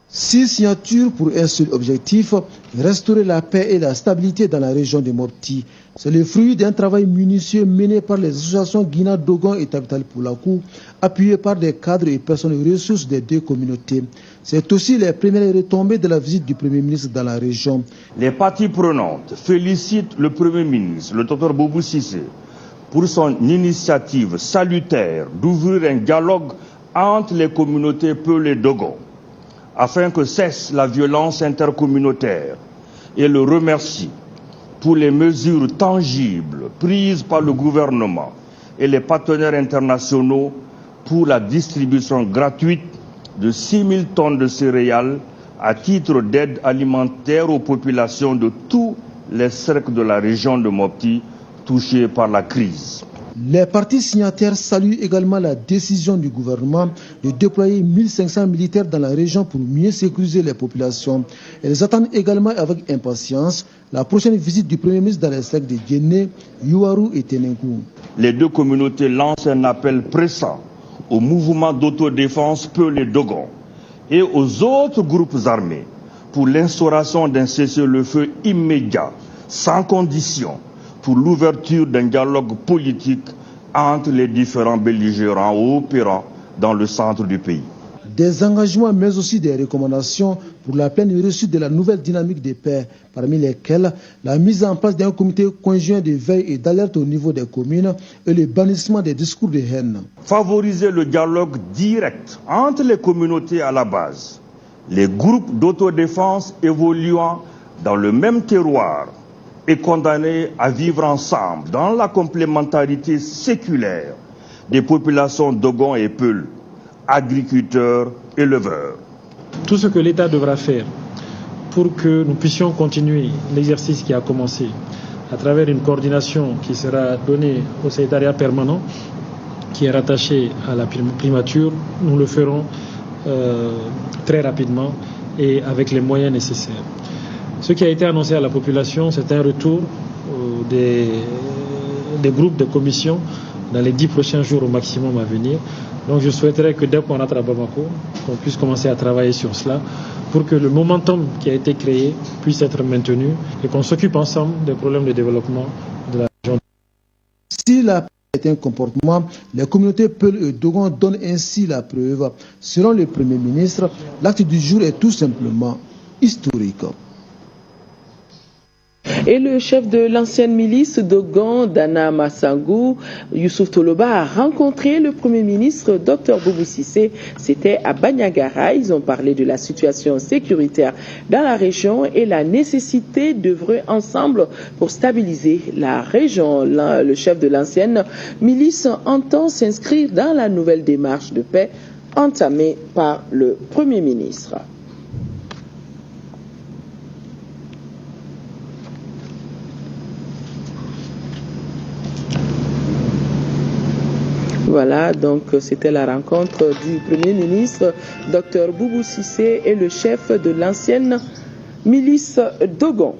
6 signatures pour un seul objectif, restaurer la paix et la stabilité dans la région de Mopti. C'est le fruit d'un travail minutieux mené par les associations Guina Dogon et Tabital Poulakou, appuyées par des cadres et personnes ressources des deux communautés. C'est aussi les premières retombées de la visite du Premier ministre dans la région. Les parties prenantes félicitent le Premier ministre, le Dr Boubou Cissé, pour son initiative salutaire d'ouvrir un dialogue entre les communautés Peul et Dogon, afin que cesse la violence intercommunautaire, et le remercie pour les mesures tangibles prises par le gouvernement et les partenaires internationaux pour la distribution gratuite de 6 000 tonnes de céréales à titre d'aide alimentaire aux populations de tous les cercles de la région de Mopti touchées par la crise. Les partis signataires saluent également la décision du gouvernement de déployer 1500 militaires dans la région pour mieux sécuriser les populations. Elles attendent également avec impatience la prochaine visite du Premier ministre dans les cercles de Djenné, Yuaru et Tenenkou. Les deux communautés lancent un appel pressant au mouvement d'autodéfense Peul et Dogon et aux autres groupes armés pour l'instauration d'un cessez-le-feu immédiat, sans condition, pour l'ouverture d'un dialogue politique entre les différents belligérants opérant dans le centre du pays. Des engagements mais aussi des recommandations pour la pleine réussite de la nouvelle dynamique de paix, parmi lesquelles la mise en place d'un comité conjoint de veille et d'alerte au niveau des communes et le bannissement des discours de haine. Favoriser le dialogue direct entre les communautés à la base, les groupes d'autodéfense évoluant dans le même terroir et condamnés à vivre ensemble dans la complémentarité séculaire des populations Dogon et Peul, agriculteurs, éleveurs. Tout ce que l'État devra faire pour que nous puissions continuer l'exercice qui a commencé à travers une coordination qui sera donnée au secrétariat permanent qui est rattaché à la primature, nous le ferons très rapidement et avec les moyens nécessaires. Ce qui a été annoncé à la population, c'est un retour des groupes de commission dans les 10 prochains jours au maximum à venir. Donc je souhaiterais que dès qu'on rentre à Bamako, qu'on puisse commencer à travailler sur cela pour que le momentum qui a été créé puisse être maintenu et qu'on s'occupe ensemble des problèmes de développement de la région. Si la paix est un comportement, les communautés Peul et Dogon donnent ainsi la preuve. Selon le Premier ministre, l'acte du jour est tout simplement historique. Et le chef de l'ancienne milice Dogon, Dana Massangou, Youssouf Toloba, a rencontré le Premier ministre Dr Boubou Cissé. C'était à Bandiagara. Ils ont parlé de la situation sécuritaire dans la région et la nécessité d'œuvrer ensemble pour stabiliser la région. Le chef de l'ancienne milice entend s'inscrire dans la nouvelle démarche de paix entamée par le Premier ministre. Voilà, donc c'était la rencontre du Premier ministre, Dr Boubou Cissé, et le chef de l'ancienne milice Dogon.